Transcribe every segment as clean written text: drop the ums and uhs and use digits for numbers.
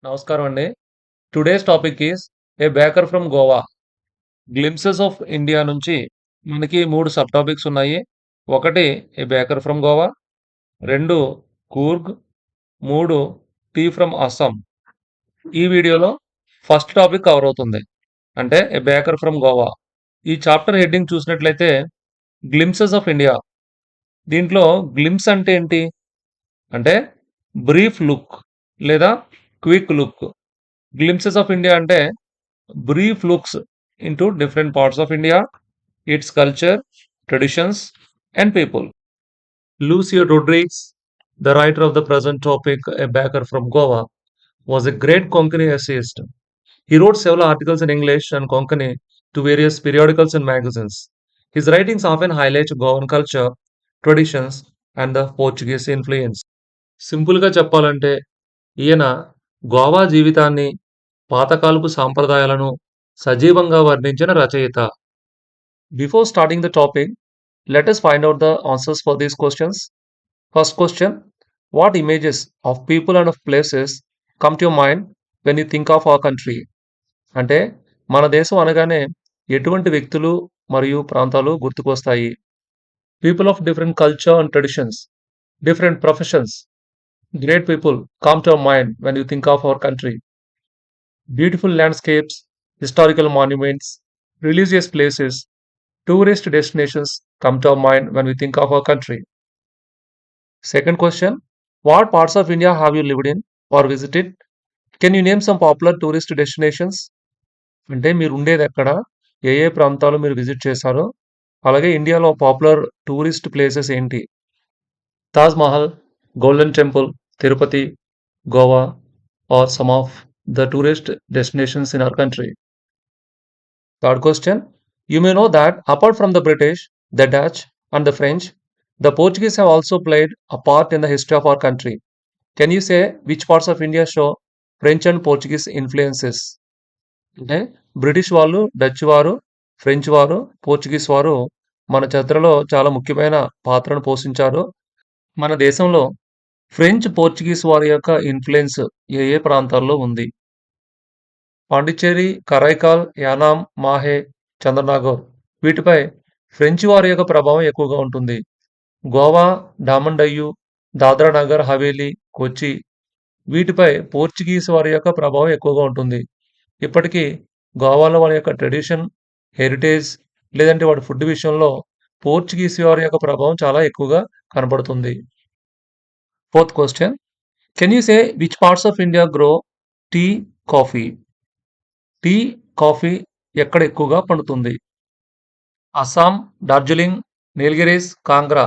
నమస్కారం అండి. Today's topic is a baker from Goa. Glimpses of India నుంచి మనకి 3 సబ్ టాపిక్స్ ఉన్నాయి. ఒకటి a baker from Goa, 2 Coorg, 3 tea from Assam. ఈ వీడియోలో ఫస్ట్ టాపిక్ కవర్ అవుతుంది. అంటే ఏ బేకర్ ఫ్రమ్ గోవా. ఈ చాప్టర్ హెడ్డింగ్ చూసినట్లయితే గ్లింప్సెస్ ఆఫ్ ఇండియా. దీంట్లో గ్లింప్స్ అంటే ఏంటి? అంటే బ్రీఫ్ లుక్ లేదా క్విక్ లుక్. గ్లింప్సెస్ ఆఫ్ ఇండియా అంటే brief looks into different parts of India, its culture, traditions, and people. Lucio Rodriguez, the writer of the present topic, a baker from Goa, was a great Konkani essayist. He wrote several articles in English and Konkani to various periodicals and magazines. His writings often highlight Goan culture, traditions, and the Portuguese influence. సింపుల్‌గా చెప్పాలంటే ఈయన గోవా జీవితాన్ని, పాతకాలపు సాంప్రదాయాలను సజీవంగా వర్ణించిన రచయిత. Before starting the topic, let us find out the answers for these questions. First question: what images of people and of places come to your mind when you think of our country? అంటే మన దేశం అనగానే ఎటువంటి వ్యక్తులు మరియు ప్రాంతాలు గుర్తుకొస్తాయి? People of different culture and traditions, different professions, great people come to your mind when you think of our country. Beautiful landscapes, historical monuments, religious places, tourist destinations come to our mind when we think of our country. Second question: what parts of India have you lived in or visited? Can you name some popular tourist destinations? అంటే మీరు ఉండేది ఎక్కడ? ఏ ఏ ప్రాంతాలు మీరు visit చేశారో? అలాగే ఇండియాలో popular tourist places ఏంటి? Taj Mahal, golden temple, Tirupati, Goa are some of the tourist destinations in our country. Third question: you may know that apart from the British, the Dutch, and the French, the Portuguese have also played a part in the history of our country. Can you say which parts of India show French and Portuguese influences? అంటే British వాళ్ళు, Dutch వారు, French వారు, Portuguese వారు మన చరిత్రలో చాలా ముఖ్యమైన పాత్రను పోషించారు. మన దేశంలో ఫ్రెంచ్, పోర్చుగీస్ వారి యొక్క ఇన్ఫ్లుయెన్స్ ఏ ఏ ప్రాంతాల్లో ఉంది? పాండిచ్చేరి, కరైకాల్, యానాం, మాహే, చంద్రనాగర్ వీటిపై ఫ్రెంచ్ వారి యొక్క ప్రభావం ఎక్కువగా ఉంటుంది. గోవా, డామన్ డయ్యు, దాద్రా నగర్ హవేలీ, కొచ్చి వీటిపై పోర్చుగీస్ వారి యొక్క ప్రభావం ఎక్కువగా ఉంటుంది. ఇప్పటికీ గోవాలో వాళ్ళ యొక్క ట్రెడిషన్, హెరిటేజ్ లేదంటే వాడి ఫుడ్ విషయంలో పోర్చుగీస్ వారి యొక్క ప్రభావం చాలా ఎక్కువగా కనబడుతుంది. Fourth question: can you say which parts of India grow tea, coffee? Tea, coffee ఎక్కడ ఎక్కువగా పండుతుంది? అస్సాం, డార్జిలింగ్, నీలగిరీస్, కాంగ్రా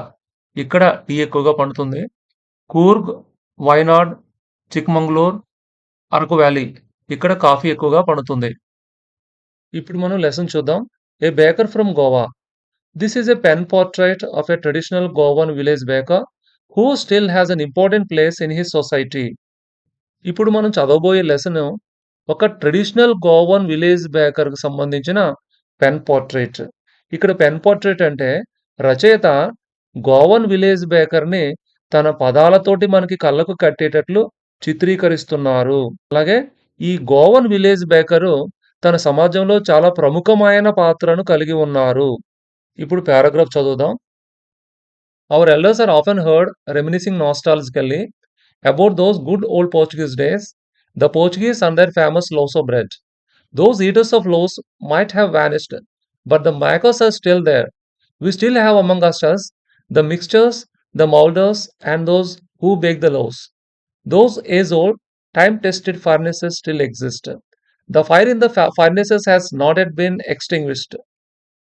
ఇక్కడ టీ ఎక్కువగా పండుతుంది. కూర్గ్, వైనాడ్, చిక్మంగళూర్, అరకు వ్యాలీ ఇక్కడ కాఫీ ఎక్కువగా పండుతుంది. ఇప్పుడు మనం లెసన్ చూద్దాం. A baker from Goa. This is a pen portrait of a traditional Goan village baker who still has an important place in his society. ఇప్పుడు మనం చదవబోయే లెసన్ ఒక ట్రెడిషనల్ గోవన్ విలేజ్ బేకర్‌కి సంబంధించిన పెన్ పోర్ట్రైట్. ఇక్కడ పెన్ పోర్ట్రైట్ అంటే రచయిత గోవన్ విలేజ్ బేకర్‌ని తన పదాలతోటి మనకి కళ్ళకు కట్టేటట్లు చిత్రీకరిస్తున్నారు. అలాగే ఈ గోవన్ విలేజ్ బేకరు తన సమాజంలో చాలా ప్రముఖమైన పాత్రను కలిగి ఉన్నారు. ఇప్పుడు పారాగ్రాఫ్ చదువుదాం. Our elders are often heard reminiscing nostalgically about those good old Portuguese days, the Portuguese and their famous loaves of bread. Those eaters of loaves might have vanished, but the makers are still there. We still have among us the mixtures, the molders, and those who bake the loaves. Those age-old, time-tested furnaces still exist. The fire in the furnaces has not yet been extinguished.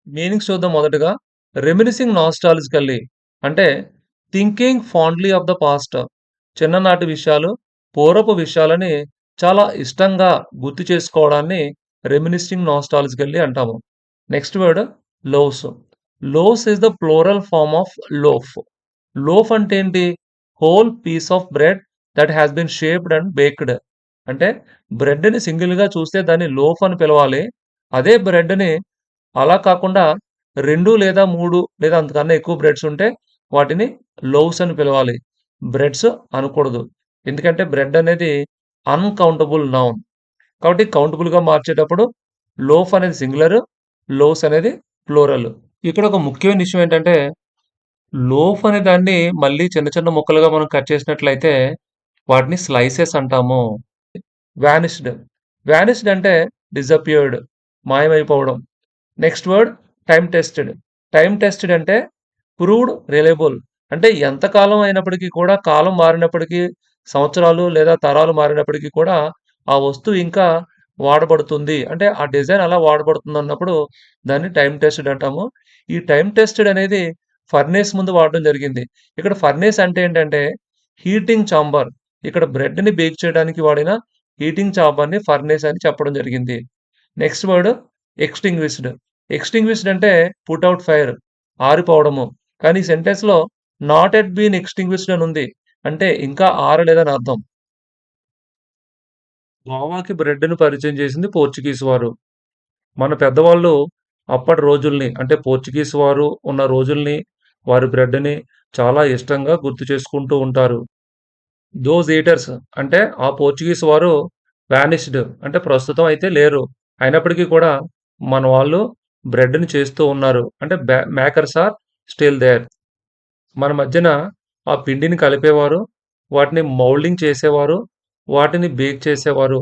Meanings చూద్దాం. మొదటగా రెమినిసింగ్ నాస్టాలజికల్లీ అంటే thinking fondly of the past. చిన్ననాటి విషయాలు, పూర్వపు విషయాలని చాలా ఇష్టంగా గుర్తు చేసుకోవడాన్ని రెమినిసింగ్ నాస్టాలజికల్లీ అంటాము. Next word loaves. Loaves is the plural form of loaf. Loaf అంటే ఏంటి? Whole piece of bread that has been shaped and baked. అంటే బ్రెడ్‌ని సింగిల్‌గా చూస్తే దాన్ని లోఫ్ అని పిలవాలి. అదే బ్రెడ్‌ని అలా కాకుండా 2 లేదా 3 లేదా అంతకన్నా ఎక్కువ బ్రెడ్స్ ఉంటే వాటిని లోవ్స్ అని పిలవాలి. బ్రెడ్స్ అనకూడదు. ఎందుకంటే బ్రెడ్ అనేది అన్‌కౌంటబుల్ నౌన్. కాబట్టి కౌంటబుల్‌గా మార్చేటప్పుడు లోఫ్ అనేది సింగులర్, లోస్ అనేది ప్లూరల్. ఇక్కడ ఒక ముఖ్యమైన విషయం ఏంటంటే, లోఫ్ అనే దాన్ని మళ్ళీ చిన్న చిన్న ముక్కలుగా మనం కట్ చేసినట్లయితే వాటిని స్లైసెస్ అంటాము. వానిష్డ్. వానిష్డ్ అంటే డిసపియర్డ్, మాయమైపోవడం. Next word time tested. Time tested అంటే ప్రూవ్డ్ రిలయబుల్. అంటే ఎంత కాలం అయినప్పటికీ కూడా కాలం మారినప్పటికీ సంవత్సరాలు లేదా తరాలు మారినప్పటికీ కూడా ఆ వస్తువు ఇంకా వాడబడుతుంది. అంటే ఆ డిజైన్ అలా వాడబడుతుందన్నప్పుడు దాన్ని టైమ్ టెస్టెడ్ అంటాము. ఈ టైమ్ టెస్టెడ్ అనేది ఫర్నేస్ ముందు వాడడం జరిగింది. ఇక్కడ ఫర్నేస్ అంటే ఏంటంటే హీటింగ్ చాంబర్. ఇక్కడ బ్రెడ్‌ని బేక్ చేయడానికి వాడిన హీటింగ్ చాంబర్‌ని ఫర్నేస్ అని చెప్పడం జరిగింది. Next word extinguished. ఎక్స్‌టింగ్విష్డ్ అంటే పుట్ ఔట్ ఫైర్, ఆరిపోవడము. కానీ ఈ సెంటెన్స్‌లో నాట్ యెట్ బీన్ ఎక్స్‌టింగ్విష్డ్ అని ఉంది. అంటే ఇంకా ఆరలేదని అర్థం. గోవాకి బ్రెడ్‌ని పరిచయం చేసింది పోర్చుగీస్ వారు. మన పెద్దవాళ్ళు అప్పటి రోజుల్ని అంటే పోర్చుగీస్ వారు ఉన్న రోజుల్ని, వారి బ్రెడ్‌ని చాలా ఇష్టంగా గుర్తు చేసుకుంటూ ఉంటారు. దోస్ ఈటర్స్ అంటే ఆ పోర్చుగీస్ వారు వానిష్డ్ అంటే ప్రస్తుతం అయితే లేరు. అయినప్పటికీ కూడా మన వాళ్ళు బ్రెడ్‌ని చేస్తూ ఉన్నారు. అంటే మేకర్స్ ఆర్ స్టిల్ దేర్. మన మధ్యన ఆ పిండిని కలిపేవారు, వాటిని మౌల్డింగ్ చేసేవారు, వాటిని బేక్ చేసేవారు.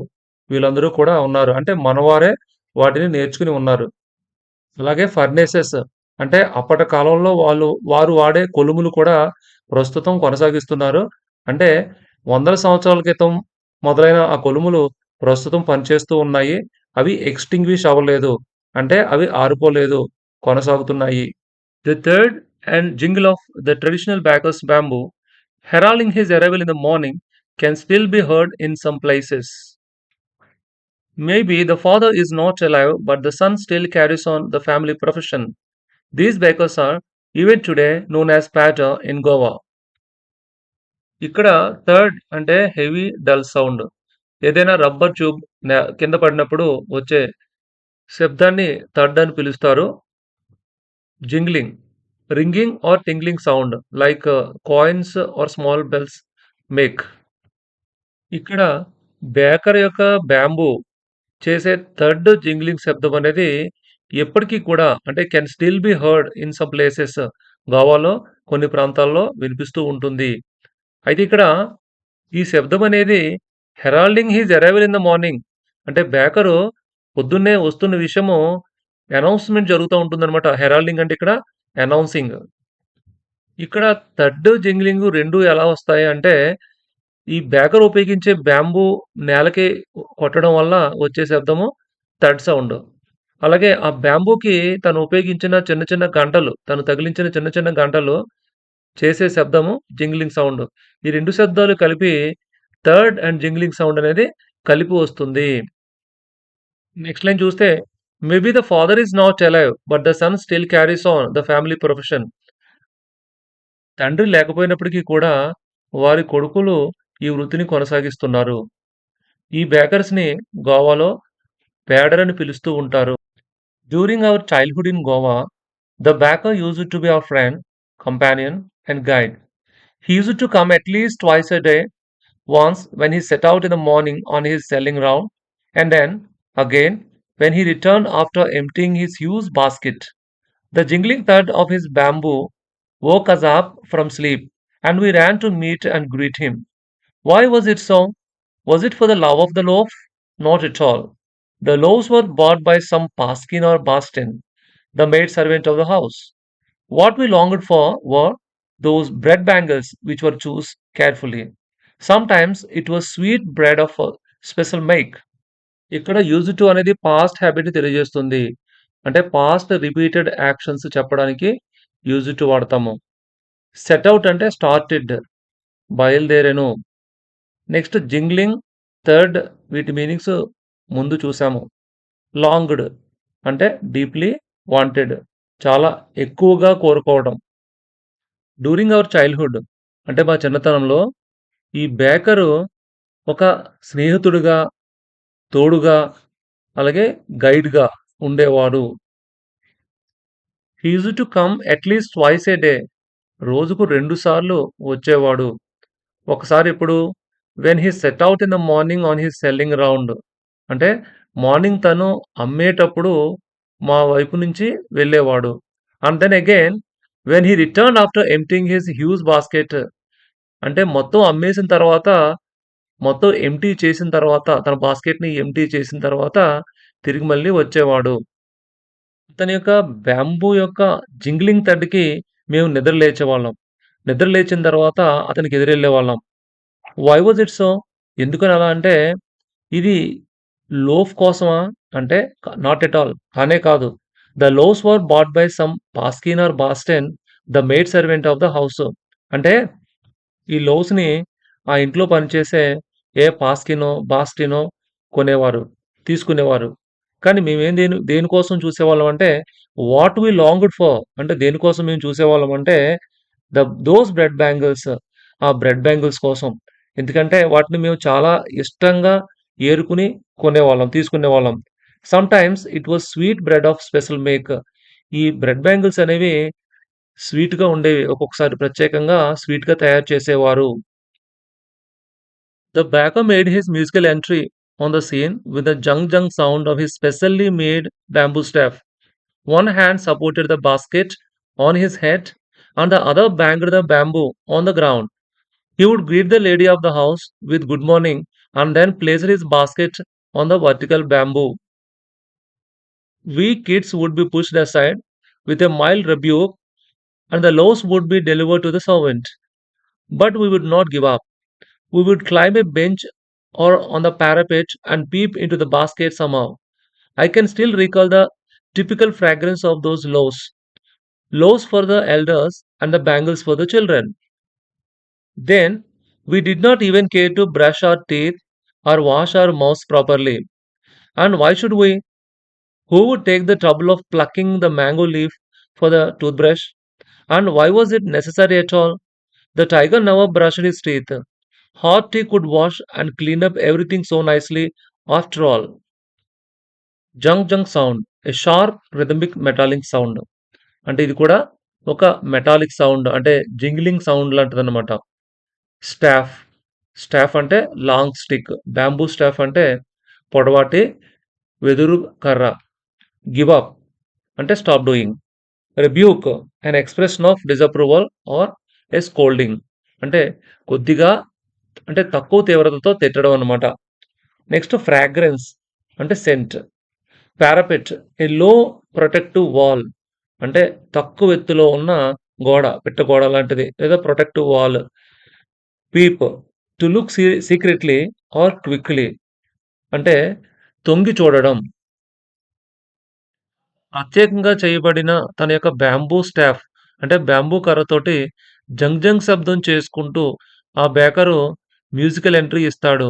వీళ్ళందరూ కూడా ఉన్నారు. అంటే మనవారే వాటిని నేర్చుకుని ఉన్నారు. అలాగే ఫర్నేసెస్ అంటే అప్పటి కాలంలో వారు వాడే కొలుములు కూడా ప్రస్తుతం కొనసాగిస్తున్నారు. అంటే వందల సంవత్సరాల క్రితం మొదలైన ఆ కొలుములు ప్రస్తుతం పనిచేస్తూ ఉన్నాయి. అవి ఎక్స్‌టింగ్విష్ అవ్వలేదు. అంటే అవి ఆరిపోలేదు. కొనసాగుతున్నాయి. The third and jingle of the traditional Bacchus bamboo, heralding his arrival in the morning, can still be heard in some places. Maybe the father is not alive, but the son still carries on the family profession. These Bacchus are, even today, known as Pata in Goa. ఇక్కడ third అంటే heavy dull sound. ఏదైనా rubber tube కింద పడినప్పుడు వచ్చే శబ్దాన్ని third అని పిలుస్తారు. Jingling, ringing or tingling sound like coins or small bells make. ఇక్కడ బేకర్ యొక్క బ్యాంబూ చేసే థర్డ్ జింగ్లింగ్ శబ్దం అనేది ఎప్పటికీ కూడా అంటే can still be heard in some places. గోవాలో కొన్ని ప్రాంతాల్లో వినిపిస్తూ ఉంటుంది. అయితే ఇక్కడ ఈ శబ్దం అనేది heralding his arrival in the morning అంటే బేకరు పొద్దున్నే వస్తున్న విషయము అనౌన్స్‌మెంట్ జరుగుతా ఉంటుందనమాట. హెరాల్డింగ్ అంటే ఇక్కడ అనౌన్సింగ్. ఇక్కడ థర్డ్, జింగ్లింగు 2 ఎలా వస్తాయి అంటే, ఈ బేకర్ ఉపయోగించే బ్యాంబూ నేలకి కొట్టడం వల్ల వచ్చే శబ్దము థర్డ్ సౌండ్. అలాగే ఆ బ్యాంబూకి తను ఉపయోగించిన చిన్న చిన్న గంటలు, తను తగిలించిన చిన్న చిన్న గంటలు చేసే శబ్దము జింగ్లింగ్ సౌండ్. ఈ 2 శబ్దాలు కలిపి థర్డ్ అండ్ జింగ్లింగ్ సౌండ్ అనేది కలిపి వస్తుంది. నెక్స్ట్ లైన్ చూస్తే, maybe the father is not alive but the son still carries on the family profession. తండ్రి లేకపోయినప్పటికీ కూడా వారి కొడుకులు ఈ వృత్తిని కొనసాగిస్తున్నారు. ఈ బేకర్స్‌ని గోవాలో పేడర్ అని పిలుస్తూ ఉంటారు. During our childhood in Goa, the baker used to be our friend, companion and guide. He used to come at least twice a day, once when he set out in the morning on his selling round, and then again when he returned after emptying his huge basket. The jingling thud of his bamboo woke us up from sleep, and we ran to meet and greet him. Why was it so? Was it for the love of the loaf? Not at all. The loaves were bought by some Paskin or Bastin, the maid servant of the house. What we longed for were those bread bangles which were chosen carefully. Sometimes it was sweet bread of a special make. ఇక్కడ use to అనేది past హ్యాబిట్‌ని తెలియజేస్తుంది. అంటే past repeated actions చెప్పడానికి use to వాడతాము. Set out అంటే started, బయలుదేరెను. Next jingling, third వీటి meanings ముందు చూసాము. లాంగ్డ్ అంటే డీప్‌లీ వాంటెడ్ చాలా ఎక్కువగా కోరుకోవడం. డ్యూరింగ్ అవర్ చైల్డ్‌హుడ్ అంటే మా చిన్నతనంలో ఈ బేకరు ఒక స్నేహితుడిగా, తోడుగా, అలాగే గైడ్‌గా ఉండేవాడు. He used to come at least twice a day. రోజుకు 2 సార్లు వచ్చేవాడు. ఒకసారి ఎప్పుడు? When he set out in the morning on his selling round. అంటే మార్నింగ్ తను అమ్మేటప్పుడు మా వైపు నుంచి వెళ్ళేవాడు. And then again when he returned after emptying his huge basket. అంటే మొత్తం అమ్మేసిన తర్వాత, మొత్తం ఎంప్టీ చేసిన తర్వాత, తన బాస్కెట్‌ని ఎంప్టీ చేసిన తర్వాత తిరిగి మళ్ళీ వచ్చేవాడు. అతని యొక్క బ్యాంబూ యొక్క జింగ్లింగ్ థడ్‌కి మేము నిద్ర లేచేవాళ్ళం. నిద్ర లేచిన తర్వాత అతనికి ఎదురెళ్ళేవాళ్ళం. Why was it so? ఎందుకని అలా అంటే, ఇది లోఫ్ కోసమా? అంటే నాట్ ఎట్ ఆల్. కానే కాదు. The loaves were bought by some baskin or basten, the maid servant of the house. అంటే ఈ లోవ్స్‌ని ఆ ఇంట్లో పనిచేసే ఏ పాస్కినో, బాస్టినో కొనేవారు, తీసుకునేవారు. కానీ మేమేం దేనికోసం చూసేవాళ్ళం అంటే, వాట్ వి లాంగ్డ్ ఫర్, అంటే దేనికోసం మేము చూసేవాళ్ళం అంటే, దోస్ బ్రెడ్ బ్యాంగిల్స్, ఆ బ్రెడ్ బ్యాంగిల్స్ కోసం. ఎందుకంటే వాటిని మేము చాలా ఇష్టంగా ఏరుకుని కొనేవాళ్ళం, తీసుకునేవాళ్ళం. Sometimes it was sweet bread of special make. ఈ బ్రెడ్ బ్యాంగిల్స్ అనేవి స్వీట్‌గా ఉండేవి. ఒక్కొక్కసారి ప్రత్యేకంగా స్వీట్‌గా తయారు చేసేవారు. The backer made his musical entry on the scene with the jung jung sound of his specially made bamboo staff. One hand supported the basket on his head, and the other banged the bamboo on the ground. He would greet the lady of the house with good morning and then place his basket on the vertical bamboo. We kids would be pushed aside with a mild rebuke, and the loaves would be delivered to the servant. But we would not give up. We would climb a bench or on the parapet and peep into the basket somehow. I can still recall the typical fragrance of those loaves. Loaves for the elders and the bangles for the children. Then, we did not even care to brush our teeth or wash our mouths properly. And why should we? Who would take the trouble of plucking the mango leaf for the toothbrush? And why was it necessary at all? The tiger never brushed his teeth. Hot tea could wash and clean up everything so nicely after all. జంక్ జంక్ sound, a sharp rhythmic metallic sound. అంటే ఇది కూడా ఒక metallic sound, అంటే jingling sound లాంటిదన్నమాట. Staff, staff అంటే long stick. Bamboo staff అంటే పొడవాటి వెదురు కర్ర. గివ్ అప్ అంటే stop doing. Rebuke an expression of disapproval or a scolding. అంటే కొద్దిగా, అంటే తక్కువ తీవ్రతతో తిట్టడం అన్నమాట. నెక్స్ట్ ఫ్రాగ్రెన్స్ అంటే scent. Parapet, a low protective wall. అంటే తక్కువ ఎత్తులో ఉన్న గోడ, పిట్ట గోడ లాంటిది, లేదా protective wall. Peep, to look secretly or quickly. అంటే తొంగి చూడడం. ప్రత్యేకంగా చేయబడిన తన యొక్క బ్యాంబూ స్టాఫ్, అంటే బ్యాంబూ కర్రతోటి జంగ్ జంగ్ శబ్దం చేసుకుంటూ ఆ బేకరు మ్యూజికల్ ఎంట్రీ ఇస్తాడు.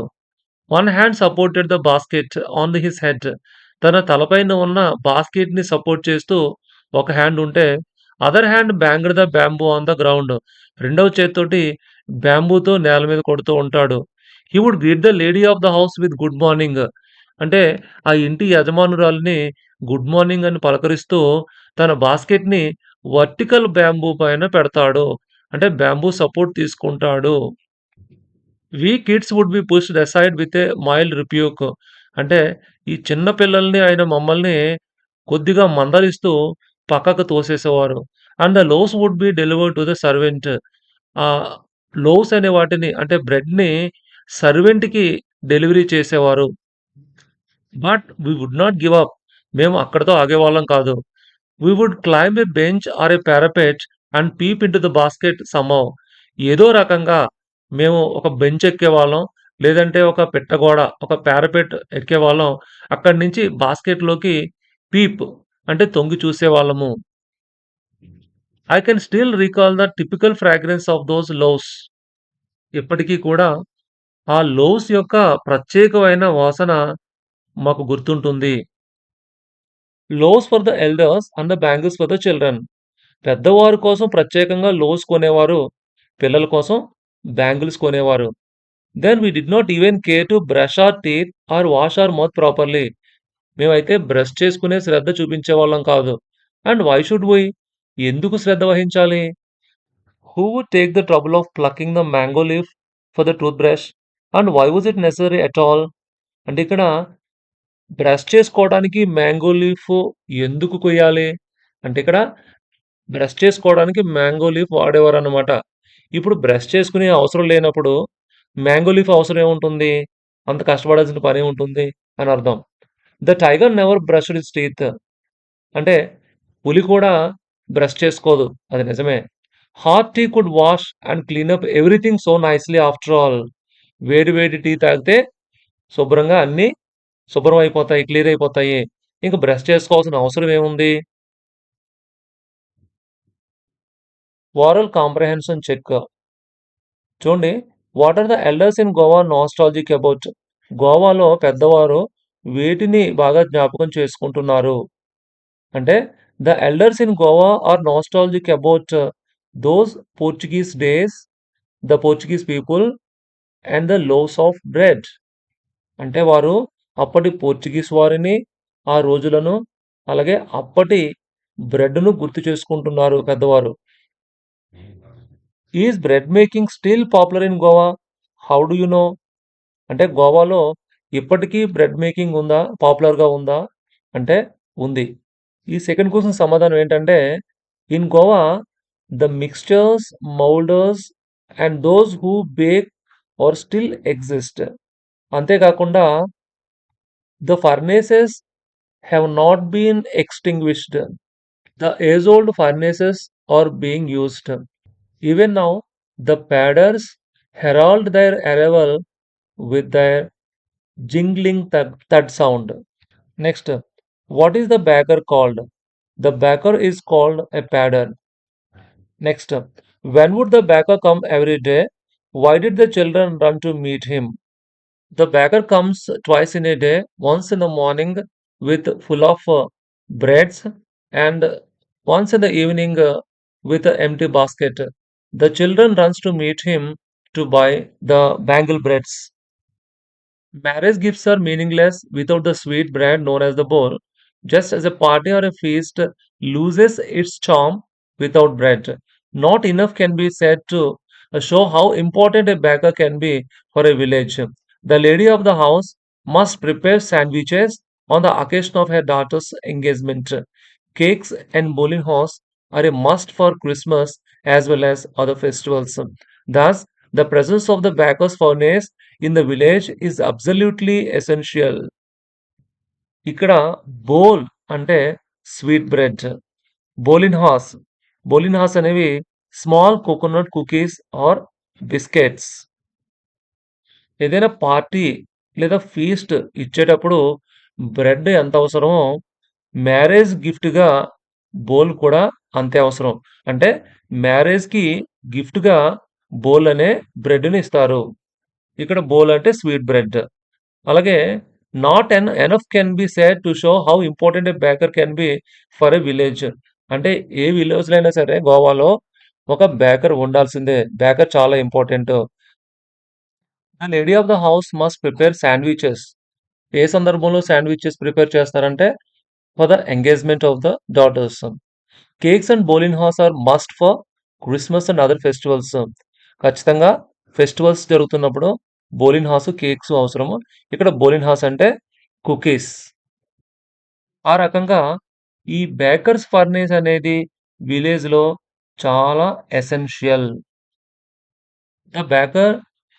One hand supported the basket on his head. తన తలపైన ఉన్న బాస్కెట్‌ని సపోర్ట్ చేస్తూ ఒక హ్యాండ్ ఉంటే, other hand banged the bamboo on the ground. రెండవ చేత్తోటి బ్యాంబూతో నేల మీద కొడుతూ ఉంటాడు. He would greet the lady of the house with good morning. అంటే ఆ ఇంటి యజమానురాలిని గుడ్ మార్నింగ్ అని పలకరిస్తూ తన బాస్కెట్‌ని వర్టికల్ బ్యాంబూ పైన పెడతాడు. అంటే బ్యాంబూ సపోర్ట్ తీసుకుంటాడు. We kids would be pushed aside with a mild rebuke. అంటే ఈ చిన్న పిల్లల్ని ఆయన మమ్మల్ని కొద్దిగా మందలిస్తూ పక్కకు తోసేసేవారు. And the loaves would be delivered to the servant. Ah, loaves అనే వాటిని, అంటే బ్రెడ్‌ని సర్వెంట్‌కి డెలివరీ చేసేవారు. But we would not give up. మేము అక్కడితో ఆగేవాళ్ళం కాదు. We would climb a bench or a parapet and peep into the basket somehow. ఏదో రకంగా మేము ఒక బెంచ్ ఎక్కేవాళ్ళం. లేదంటే ఒక పిట్టగోడ, ఒక పారాపెట్ ఎక్కేవాళ్ళం. అక్కడి నుంచి బాస్కెట్‌లోకి పీప్ అంటే తొంగి చూసేవాళ్ళము. I can still recall the typical fragrance of those loaves. ఇప్పటికి కూడా ఆ లోవ్స్ యొక్క ప్రత్యేకమైన వాసన మాకు గుర్తుంటుంది. Loaves for the elders and the bangles for the children. పెద్దవారి కోసం ప్రత్యేకంగా లోవ్స్ కొనేవారు. పిల్లల కోసం బ్యాంగిల్స్ కొనేవారు. Then we did not even care to brush our teeth or wash our mouth properly. మేమైతే బ్రష్ చేసుకునే శ్రద్ధ చూపించేవాళ్ళం కాదు. And why should we? ఎందుకు శ్రద్ధ వహించాలి? Who would take the trouble of plucking the mango leaf for the toothbrush? And why was it necessary at all? అంటే ఇక్కడ brush చేసుకోవడానికి మ్యాంగో లీఫ్ ఎందుకు కొయ్యాలి? అంటే ఇక్కడ బ్రష్ చేసుకోవడానికి మ్యాంగో లీఫ్ వాడేవారనమాట. ఇప్పుడు బ్రష్ చేసుకునే అవసరం లేనప్పుడు మ్యాంగో లీఫ్ అవసరం ఏముంటుంది? అంత కష్టపడాల్సిన పనేముంటుంది అని అర్థం. The tiger never brushed his teeth. అంటే పులి కూడా బ్రష్ చేసుకోదు. అది నిజమే. Hot tea could wash and clean up everything so nicely after all. వేడి వేడి టీ తాగితే శుభ్రంగా అన్నీ శుభ్రం అయిపోతాయి. క్లియర్ అయిపోతాయి. ఇంక బ్రష్ చేసుకోవాల్సిన అవసరం ఏముంది? Oral comprehension check. చూడండి. What are the elders in Goa nostalgic about? గోవాలో పెద్దవారు వేటిని బాగా జ్ఞాపకం చేసుకుంటున్నారు? అంటే the elders in Goa are nostalgic about those Portuguese days, the Portuguese people and the loaves of bread. అంటే వారు అప్పటి పోర్చుగీస్ వారిని, ఆ రోజులను, అలాగే అప్పటి బ్రెడ్‌ను గుర్తు చేసుకుంటున్నారు పెద్దవారు. Is bread making still popular in Goa? How do you know? అంటే గోవాలో ఇప్పటికీ బ్రెడ్ మేకింగ్ ఉందా? పాపులర్‌గా ఉందా? అంటే ఉంది. ఈ సెకండ్ క్వెషన్ సమాధానం ఏంటంటే, in Goa the mixtures, moulders and those who bake are still exist. అంతేకాకుండా the furnaces have not been extinguished. The age-old furnaces are being used. Even now, the padders herald their arrival with their jingling thud sound. Next, what is the baker called? The baker is called a padder. Next, when would the baker come every day? Why did the children run to meet him? The baker comes twice in a day, once in the morning with full of breads and once in the evening with an empty basket. The children runs to meet him to buy the bangle breads. Marriage gifts are meaningless without the sweet bread known as the bowl, just as a party or a feast loses its charm without bread. Not enough can be said to show how important a baker can be for a village. The lady of the house must prepare sandwiches on the occasion of her daughter's engagement. Cakes and bowling horse are a must for Christmas as well as other festivals. Thus, the presence of the baker's furnace in the village is absolutely essential. ఇక్కడ బోల్ అంటే sweet bread. బోలిన్ హాస్. బోలిన్ హాస్ అనేవి small coconut cookies or biscuits. ఏదైనా party లేదా feast ఇచ్చేటప్పుడు బ్రెడ్ ఎంత అవసరమో మ్యారేజ్ గిఫ్ట్‌గా బోల్ కూడా అంతే అవసరం. అంటే మ్యారేజ్‌కి గిఫ్ట్‌గా బోల్ అనే బ్రెడ్‌ని ఇస్తారు. ఇక్కడ బోల్ అంటే స్వీట్ బ్రెడ్. అలాగే not enough can be said to show how important a baker can be for a village. అంటే ఏ విలేజ్‌లో అయినా సరే గోవాలో ఒక బేకర్ ఉండాల్సిందే. బేకర్ చాలా important. The lady of the house must prepare sandwiches. ఏ సందర్భంలో శాండ్‌విచెస్ ప్రిపేర్ చేస్తారంటే for the engagement of the daughters. Cakes and బౌలింగ్ హార్స్ are must for Christmas and other festivals. ఖచ్చితంగా ఫెస్టివల్స్ జరుగుతున్నప్పుడు బౌలింగ్ హార్స్, కేక్స్ అవసరము. ఇక్కడ బౌలింగ్ హార్స్ అంటే కుకీస్. ఆ రకంగా ఈ బేకర్స్ ఫర్నేస్ అనేది విలేజ్‌లో చాలా essential. The baker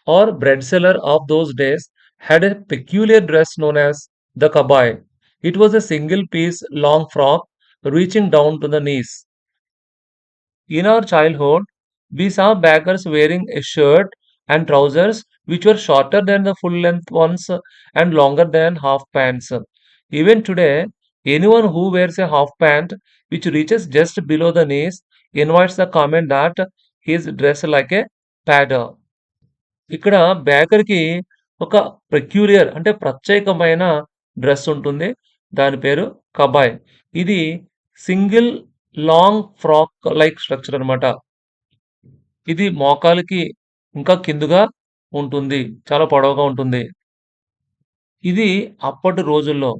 or bread seller of those days had a peculiar dress known as the kabai. It was a single piece long frock reaching down to the knees. In our childhood, we saw bakers wearing a shirt and trousers which were shorter than the full length ones and longer than half pants. Even today, anyone who wears a half pant which reaches just below the knees invites the comment that he is dressed like a padder. ఇక్కడ బేకర్‌కి ఒక peculiar అంటే ప్రత్యేకమైన dress ఉంటుంది. దాని పేరు cowboy. ఇది single long frock like structure అనమాట. ఇది మోకాలికి ఇంకా కిందుగా ఉంటుంది. చాలా పొడవుగా ఉంటుంది. ఇది అప్పటి రోజుల్లో.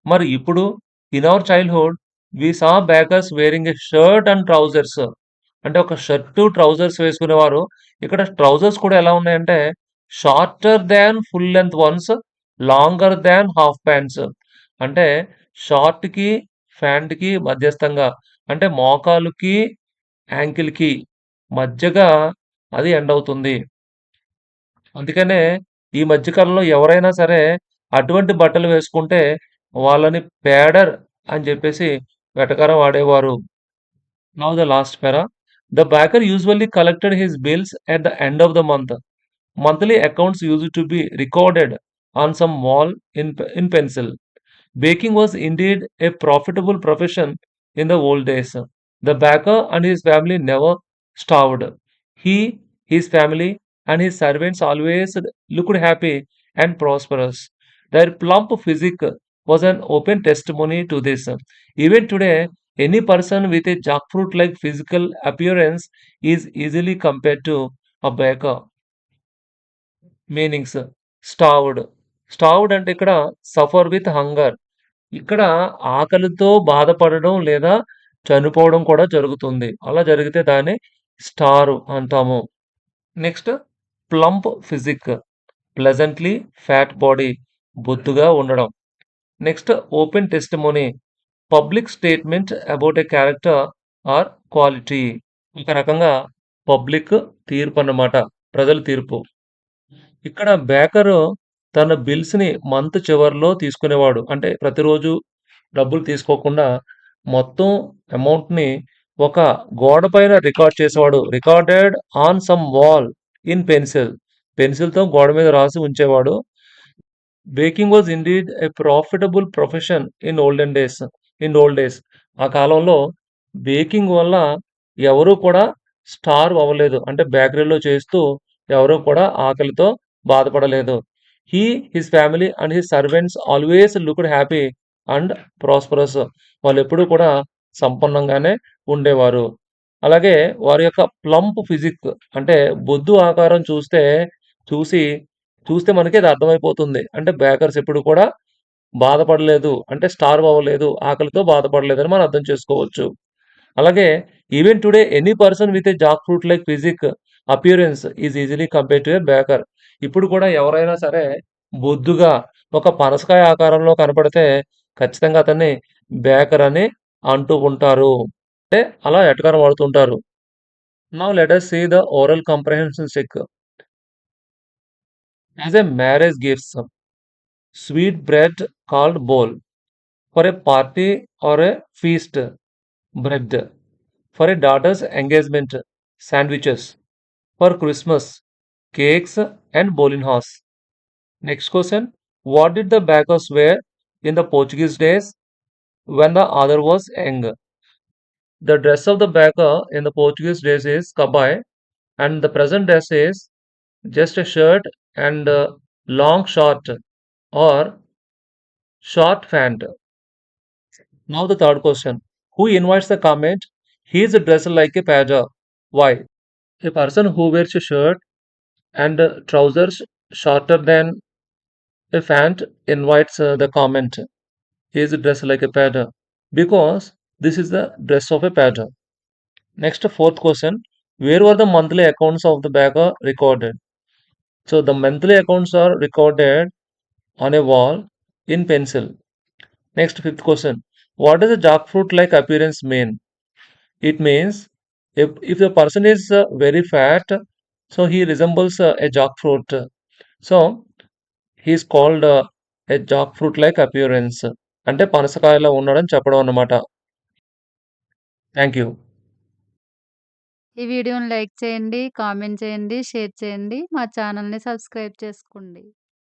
మరి ఇప్పుడు in our childhood we saw bakers wearing a shirt and trousers. అంటే ఒక షర్టు, ట్రౌజర్స్ వేసుకునేవారు. ఇక్కడ ట్రౌజర్స్ కూడా ఎలా ఉన్నాయంటే shorter than full length ones, longer than half pants. అంటే షార్ట్‌కి, ప్యాంట్‌కి మధ్యస్థంగా అంటే మోకాలుకి, యాంకిల్‌కి మధ్యగా అది ఎండ్ అవుతుంది. అందుకనే ఈ మధ్య కాలంలో ఎవరైనా సరే అటువంటి బట్టలు వేసుకుంటే వాళ్ళని పేడర్ అని చెప్పేసి వెటకారం వాడేవారు. Now the last para. The baker usually collected his bills at the end of the month. Monthly accounts used to be recorded on some wall in pencil. Baking was indeed a profitable profession in the old days. The baker and his family never starved. He, his family, and his servants always looked happy and prosperous. Their plump physique was an open testimony to this. Even today, any person with a jackfruit like physical appearance is easily compared to a baker. Meanings starved. Starved అంటే ఇక్కడ suffer with hunger. ఇక్కడ ఆకలితో బాధపడడం లేదా చనిపోవడం కూడా జరుగుతుంది. అలా జరిగితే దాన్ని స్టార్ అంటాము. Next plump physique. Pleasantly fat body. బొద్దుగా ఉండడం. Next open testimony. Public statement about a character are quality. ఒక రకంగా పబ్లిక్ తీర్పన్నమాట. ప్రజల తీర్పు. ఇక్కడ బేకరు తన బిల్స్‌ని మంత్ చివర్లో తీసుకునేవాడు. అంటే ప్రతిరోజు డబ్బులు తీసుకోకుండా మొత్తం అమౌంట్‌ని ఒక గోడ పైన రికార్డ్ చేసేవాడు. Recorded on some wall in pencil. పెన్సిల్‌తో గోడ మీద రాసి ఉంచేవాడు. Baking was indeed a profitable profession in old days. ఆ కాలంలో బేకింగ్ వల్ల ఎవరు కూడా స్టార్వ్ అవ్వలేదు. అంటే బేకరీలో చేస్తూ ఎవరు కూడా ఆకలితో బాధపడలేదు. He, his family and his servants always looked happy and prosperous. వాళ్ళెప్పుడూ కూడా సంపన్నంగానే ఉండేవారు. అలాగే వారి యొక్క ప్లంప్ ఫిజిక్ అంటే బొద్దు ఆకారం చూసి చూస్తే మనకి అది అర్థమైపోతుంది. అంటే బేకర్స్ ఎప్పుడు కూడా బాధపడలేదు. అంటే స్టార్వ్ అవ్వలేదు. ఆకలితో బాధపడలేదని మనం అర్థం చేసుకోవచ్చు. అలాగే even today any person with a jackfruit like physique appearance is easily compared to a baker. ఇప్పుడు కూడా ఎవరైనా సరే బొద్దుగా ఒక పనసకాయ ఆకారంలో కనపడితే ఖచ్చితంగా అతన్ని బేకర్ అని అంటూ ఉంటారు. అంటే అలా ఎటకారం వాడుతుంటారు. Now let us see the oral comprehension check. As a marriage gifts, sweet bread called bowl. For a party or a feast, bread. For a daughter's engagement, sandwiches. For Christmas, cakes and bowling house. Next question. What did the bakers wear in the Portuguese days when the other was young? The dress of the baker in the Portuguese days is cabai, and the present dress is just a shirt and a long short or short pant. Now the third question. Who invites the comment? He is dressed like a paja. Why? A person who wears a shirt and trousers shorter than a pant invites the comment. He is dressed like a paja. Because this is the dress of a paja. Next, fourth question. Where were the monthly accounts of the baker recorded? So the monthly accounts are recorded on a wall in pencil. Next, fifth question. What does a jackfruit like appearance mean? It means if the person is very fat, so he resembles a jackfruit. So he is called a jackfruit like appearance. అంటే పనసకాయలా ఉన్నాడని చెప్పడం అన్నమాట. Thank you. ఈ వీడియోని like చేయండి, comment చేయండి, share చేయండి. మా ఛానల్‌ని సబ్స్క్రైబ్ చేసుకోండి.